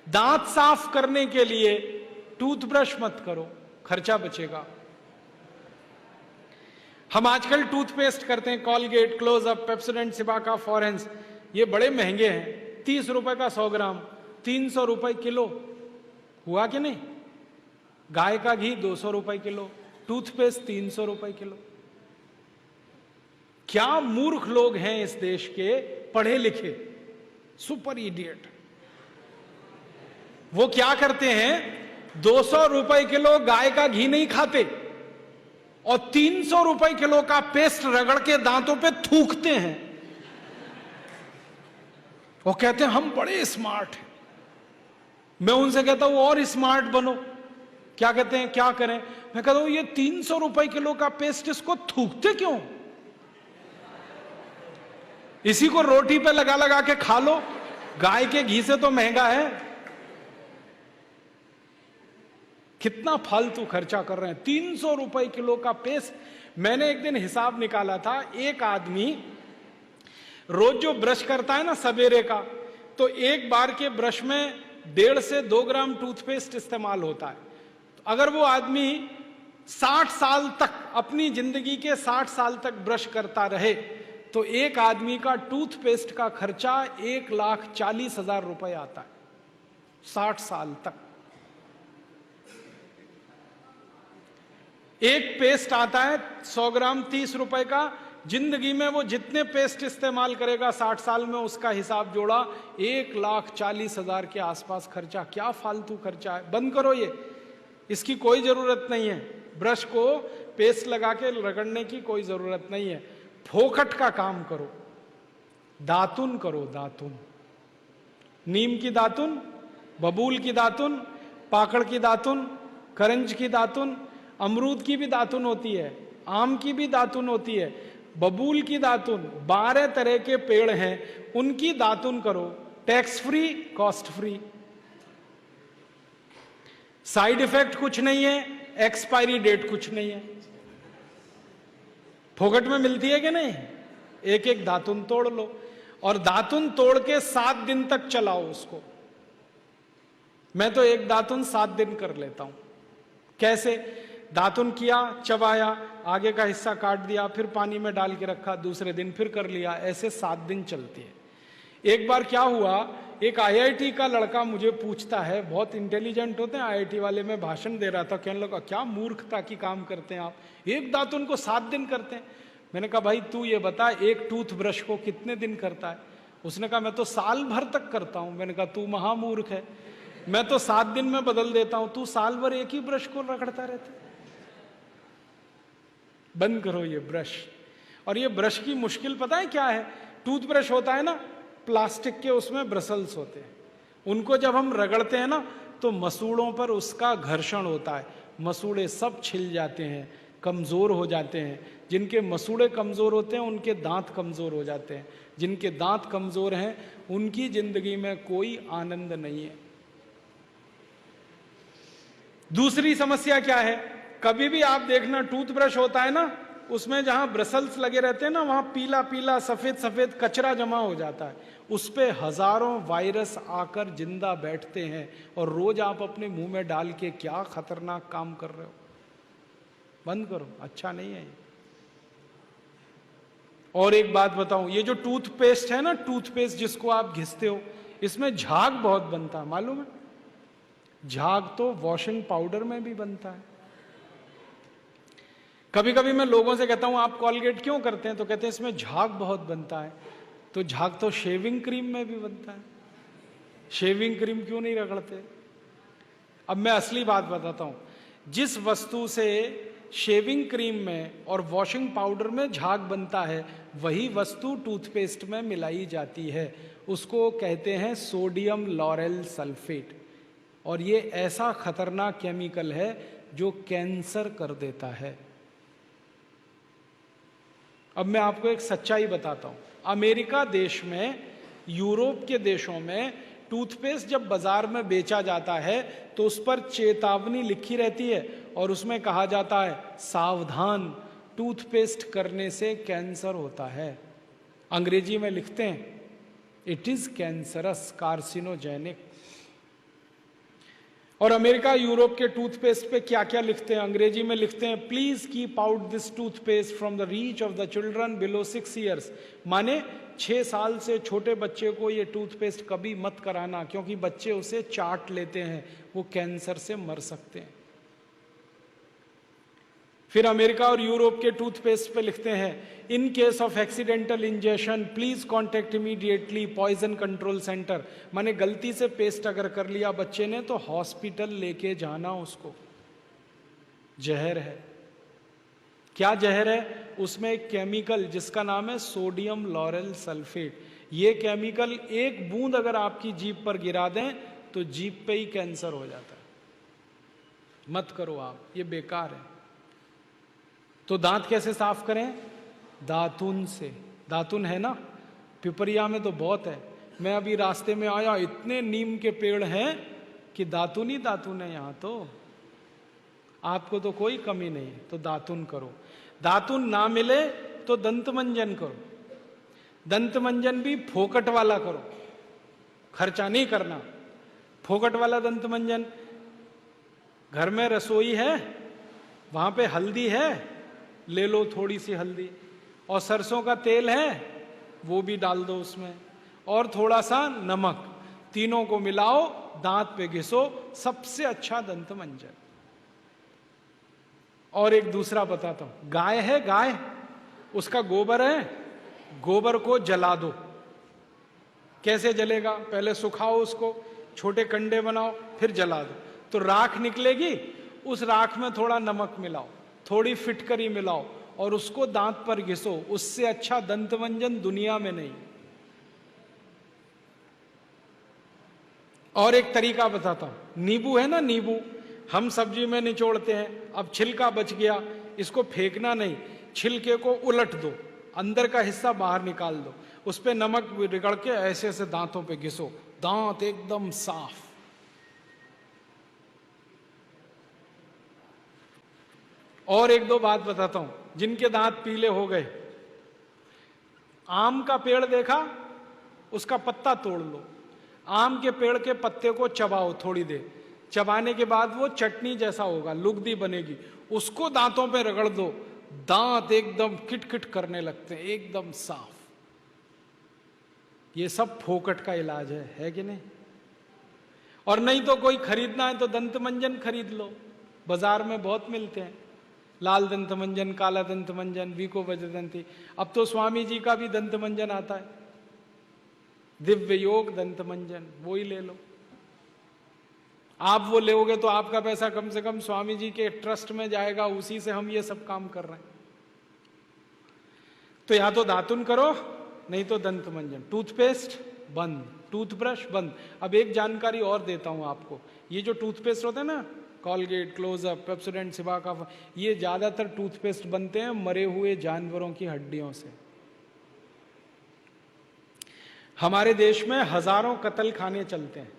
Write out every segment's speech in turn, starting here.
दांत साफ करने के लिए टूथब्रश मत करो, खर्चा बचेगा। हम आजकल टूथपेस्ट करते हैं, कॉलगेट, क्लोजअप, पेप्सोडेंट, सिबाका, फॉरेंस, ये बड़े महंगे हैं। 30 रुपए का 100 ग्राम, 300 रुपए किलो, हुआ कि नहीं? गाय का घी 200 रुपए किलो, टूथपेस्ट 300 रुपए किलो। क्या मूर्ख लोग हैं इस देश के, पढ़े लिखे, सुपर इडियट। वो क्या करते हैं, 200 रुपए किलो गाय का घी नहीं खाते और 300 रुपए किलो का पेस्ट रगड़ के दांतों पे थूकते हैं। वो कहते हैं हम बड़े स्मार्ट हैं। मैं उनसे कहता हूं और स्मार्ट बनो। क्या कहते हैं, क्या करें? मैं कहता हूं ये 300 रुपए किलो का पेस्ट, इसको थूकते क्यों? इसी को रोटी पे लगा लगा के खा लो, गाय के घी से तो महंगा है। कितना फालतू खर्चा कर रहे हैं। 300 रुपए किलो का पेस्ट। मैंने एक दिन हिसाब निकाला था, एक आदमी रोज जो ब्रश करता है ना सवेरे का, तो एक बार के ब्रश में 1.5 से 2 ग्राम टूथपेस्ट इस्तेमाल होता है। तो अगर वो आदमी 60 साल तक, अपनी जिंदगी के 60 साल तक ब्रश करता रहे, तो एक आदमी का टूथपेस्ट का खर्चा 1,40,000 रुपए आता है 60 साल तक। एक पेस्ट आता है 100 ग्राम 30 रुपए का। जिंदगी में वो जितने पेस्ट इस्तेमाल करेगा 60 साल में, उसका हिसाब जोड़ा 1,40,000 के आसपास खर्चा। क्या फालतू खर्चा है, बंद करो ये, इसकी कोई जरूरत नहीं है। ब्रश को पेस्ट लगा के रगड़ने की कोई जरूरत नहीं है। फोकट का काम करो, दातुन करो, दातुन, नीम की दातुन, बबूल की दातुन, पाकड़ की दातुन, करंज की दातुन, अमरूद की भी दातुन होती है, आम की भी दातुन होती है, बबूल की दातुन, 12 तरह के पेड़ हैं, उनकी दातुन करो। Tax free, cost free, side effect कुछ नहीं है, एक्सपायरी डेट कुछ नहीं है। फोकट में मिलती है कि नहीं? एक एक दातुन तोड़ लो और दातुन तोड़ के 7 दिन तक चलाओ उसको। मैं तो एक दातुन 7 दिन कर लेता हूं। कैसे? दातुन किया, चबाया, आगे का हिस्सा काट दिया, फिर पानी में डाल के रखा, दूसरे दिन फिर कर लिया, ऐसे 7 दिन चलती है। एक बार क्या हुआ, एक आईआईटी का लड़का मुझे पूछता है, बहुत इंटेलिजेंट होते हैं आईआईटी वाले, में भाषण दे रहा था, कहने लगा क्या मूर्खता की काम करते हैं आप, एक दातुन को 7 दिन करते हैं। मैंने कहा भाई तू ये बता, एक टूथब्रश को कितने दिन करता है? उसने कहा मैं तो साल भर तक करता हूं। मैंने कहा तू महामूर्ख है, मैं तो 7 दिन में बदल देता हूं, तू साल भर एक ही ब्रश को रगड़ता रहता है। बंद करो ये ब्रश। और ये ब्रश की मुश्किल पता है क्या है? टूथब्रश होता है ना प्लास्टिक के, उसमें ब्रसल्स होते हैं, उनको जब हम रगड़ते हैं ना तो मसूड़ों पर उसका घर्षण होता है, मसूड़े सब छिल जाते हैं, कमजोर हो जाते हैं। जिनके मसूड़े कमजोर होते हैं उनके दांत कमजोर हो जाते हैं, जिनके दांत कमजोर हैं उनकी जिंदगी में कोई आनंद नहीं है। दूसरी समस्या क्या है? कभी भी आप देखना टूथब्रश होता है ना, उसमें जहां ब्रसल्स लगे रहते हैं ना, वहां पीला पीला सफेद सफेद कचरा जमा हो जाता है, उस पे हजारों वायरस आकर जिंदा बैठते हैं और रोज आप अपने मुंह में डाल के क्या खतरनाक काम कर रहे हो। बंद करो, अच्छा नहीं है ये। और एक बात बताऊं, ये जो टूथपेस्ट है ना, टूथपेस्ट जिसको आप घिसते हो, इसमें झाग बहुत बनता है, मालूम है? झाग तो वॉशिंग पाउडर में भी बनता है। कभी कभी मैं लोगों से कहता हूं आप कॉलगेट क्यों करते हैं, तो कहते हैं इसमें झाग बहुत बनता है। तो झाग तो शेविंग क्रीम में भी बनता है, शेविंग क्रीम क्यों नहीं रगड़ते? अब मैं असली बात बताता हूं, जिस वस्तु से शेविंग क्रीम में और वॉशिंग पाउडर में झाग बनता है, वही वस्तु टूथपेस्ट में मिलाई जाती है, उसको कहते हैं सोडियम लॉरेल सल्फेट। और ये ऐसा खतरनाक केमिकल है जो कैंसर कर देता है। अब मैं आपको एक सच्चाई बताता हूं, अमेरिका देश में, यूरोप के देशों में टूथपेस्ट जब बाजार में बेचा जाता है तो उस पर चेतावनी लिखी रहती है और उसमें कहा जाता है सावधान, टूथपेस्ट करने से कैंसर होता है। अंग्रेजी में लिखते हैं इट इज कैंसरस, कार्सिनोजेनिक। और अमेरिका यूरोप के टूथपेस्ट पे क्या क्या लिखते हैं, अंग्रेजी में लिखते हैं, please keep out this toothpaste from the reach of the children below 6 years. माने 6 साल से छोटे बच्चे को ये टूथपेस्ट कभी मत कराना, क्योंकि बच्चे उसे चाट लेते हैं, वो कैंसर से मर सकते हैं। फिर अमेरिका और यूरोप के टूथपेस्ट पे लिखते हैं, in case of accidental injection please contact immediately poison control centre. माने गलती से पेस्ट अगर कर लिया बच्चे ने तो हॉस्पिटल लेके जाना उसको। जहर है। क्या जहर है? उसमें एक केमिकल जिसका नाम है सोडियम लॉरेल सल्फेट। ये केमिकल एक बूंद अगर आपकी जीभ पर गिरा दें तो जीभ पे ही कैंसर हो जाता है। मत करो आप, ये बेकार है। तो दांत कैसे साफ करें? दातुन से। दातुन है ना, पिपरिया में तो बहुत है। मैं अभी रास्ते में आया, इतने नीम के पेड़ हैं कि दातुन ही दातुन है यहां तो। आपको तो कोई कमी नहीं, तो दातुन करो। दातुन ना मिले तो दंत मंजन करो। दंत मंजन भी फोकट वाला करो, खर्चा नहीं करना। फोकट वाला दंत मंजन, घर में रसोई है, वहां पे हल्दी है, ले लो थोड़ी सी हल्दी, और सरसों का तेल है वो भी डाल दो उसमें, और थोड़ा सा नमक, तीनों को मिलाओ, दांत पे घिसो, सबसे अच्छा दंत मंजन। और एक दूसरा बताता हूं, गाय है, गाय, उसका गोबर है, गोबर को जला दो। कैसे जलेगा? पहले सुखाओ उसको, छोटे कंडे बनाओ, फिर जला दो, तो राख निकलेगी। उस राख में थोड़ा नमक मिलाओ, थोड़ी फिटकरी मिलाओ, और उसको दांत पर घिसो। उससे अच्छा दंत मंजन दुनिया में नहीं। और एक तरीका बताता हूं, नींबू है ना, नींबू हम सब्जी में निचोड़ते हैं। अब छिलका बच गया, इसको फेंकना नहीं, छिलके को उलट दो, अंदर का हिस्सा बाहर निकाल दो, उस पे नमक रगड़ के ऐसे ऐसे दांतों पे घिसो, दांत एकदम साफ। और एक दो बात बताता हूं, जिनके दांत पीले हो गए, आम का पेड़ देखा, उसका पत्ता तोड़ लो, आम के पेड़ के पत्ते को चबाओ थोड़ी देर, चबाने के बाद वो चटनी जैसा होगा, लुगदी बनेगी, उसको दांतों पे रगड़ दो, दांत एकदम किटकिट करने लगते हैं, एकदम साफ। ये सब फोकट का इलाज है कि नहीं? और नहीं तो कोई खरीदना है तो दंत मंजन खरीद लो, बाजार में बहुत मिलते हैं, लाल दंत मंजन, काला दंत मंजन, वीको वज्रदंती। अब तो स्वामी जी का भी दंत मंजन आता है, दिव्य योग दंत मंजन, वो ही ले लो। आप वो लोगे तो आपका पैसा कम से कम स्वामी जी के ट्रस्ट में जाएगा, उसी से हम ये सब काम कर रहे हैं। तो या तो दातुन करो, नहीं तो दंत मंजन। टूथपेस्ट बंद, टूथब्रश बंद। अब एक जानकारी और देता हूं आपको, ये जो टूथपेस्ट होते हैं ना, कॉलगेट, क्लोजअप, पेप्सोडेंट, सिबाका, ये ज्यादातर टूथपेस्ट बनते हैं मरे हुए जानवरों की हड्डियों से। हमारे देश में हजारों कत्ल खाने चलते हैं,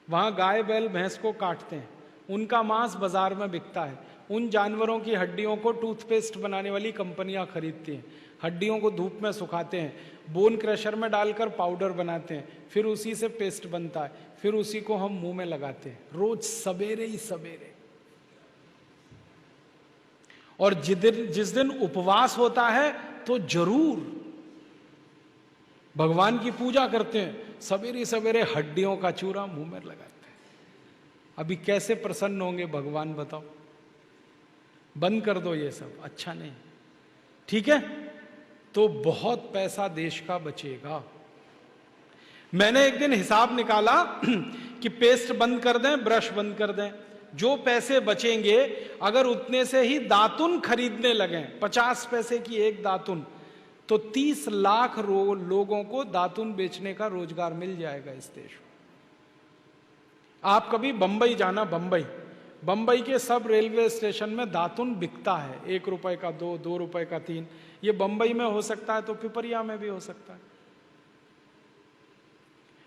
वहां गाय बैल भैंस को काटते हैं, उनका मांस बाजार में बिकता है। उन जानवरों की हड्डियों को टूथपेस्ट बनाने वाली कंपनियां खरीदती हैं, हड्डियों को धूप में सुखाते हैं, बोन क्रशर में डालकर पाउडर बनाते हैं, फिर उसी से पेस्ट बनता है, फिर उसी को हम मुंह में लगाते हैं रोज सवेरे ही सवेरे। और जिस दिन उपवास होता है तो जरूर भगवान की पूजा करते हैं, सवेरे सवेरे हड्डियों का चूरा मुंह में लगाते हैं। अभी कैसे प्रसन्न होंगे भगवान बताओ? बंद कर दो ये सब, अच्छा नहीं, ठीक है? तो बहुत पैसा देश का बचेगा। मैंने एक दिन हिसाब निकाला कि पेस्ट बंद कर दें, ब्रश बंद कर दें, जो पैसे बचेंगे अगर उतने से ही दातुन खरीदने लगे, 50 पैसे की एक दातुन, तो 30 लाख लोगों को दातुन बेचने का रोजगार मिल जाएगा इस देश में। आप कभी बंबई जाना, बंबई के सब रेलवे स्टेशन में दातुन बिकता है, 1 रुपए का 2, 2 रुपए का 3। ये बंबई में हो सकता है तो पिपरिया में भी हो सकता है।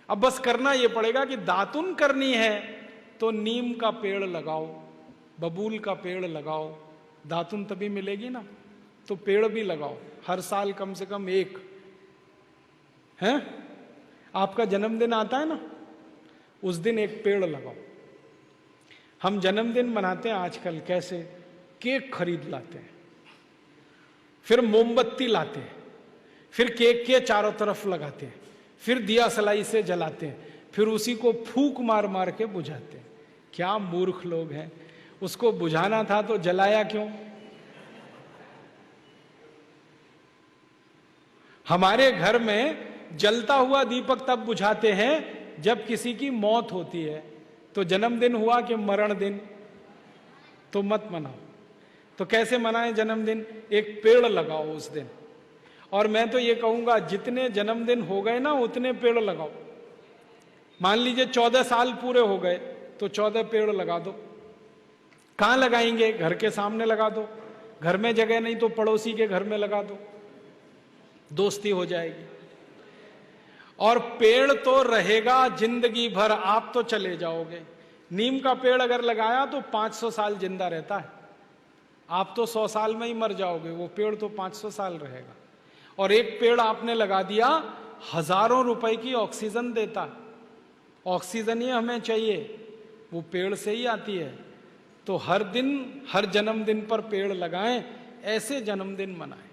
अब बस करना ये पड़ेगा कि दातुन करनी है तो नीम का पेड़ लगाओ, बबूल का पेड़ लगाओ, दातुन तभी मिलेगी ना। तो पेड़ भी लगाओ, हर साल कम से कम एक। है आपका जन्मदिन आता है ना, उस दिन एक पेड़ लगाओ। हम जन्मदिन मनाते हैं आजकल कैसे? केक खरीद लाते हैं, फिर मोमबत्ती लाते हैं, फिर केक के चारों तरफ लगाते हैं, फिर दिया सलाई से जलाते हैं, फिर उसी को फूंक मार मार के बुझाते हैं। क्या मूर्ख लोग हैं! उसको बुझाना था तो जलाया क्यों? हमारे घर में जलता हुआ दीपक तब बुझाते हैं जब किसी की मौत होती है। तो जन्मदिन हुआ कि मरण दिन? तो मत मनाओ। तो कैसे मनाएं जन्मदिन? एक पेड़ लगाओ उस दिन। और मैं तो ये कहूंगा जितने जन्मदिन हो गए ना उतने पेड़ लगाओ। मान लीजिए 14 साल पूरे हो गए तो 14 पेड़ लगा दो। कहां लगाएंगे? घर के सामने लगा दो, घर में जगह नहीं तो पड़ोसी के घर में लगा दो, दोस्ती हो जाएगी। और पेड़ तो रहेगा जिंदगी भर, आप तो चले जाओगे। नीम का पेड़ अगर लगाया तो 500 साल जिंदा रहता है, आप तो 100 साल में ही मर जाओगे, वो पेड़ तो 500 साल रहेगा। और एक पेड़ आपने लगा दिया, हजारों रुपए की ऑक्सीजन देता है। ऑक्सीजन ही हमें चाहिए, वो पेड़ से ही आती है। तो हर दिन, हर जन्मदिन पर पेड़ लगाएं, ऐसे जन्मदिन मनाएं।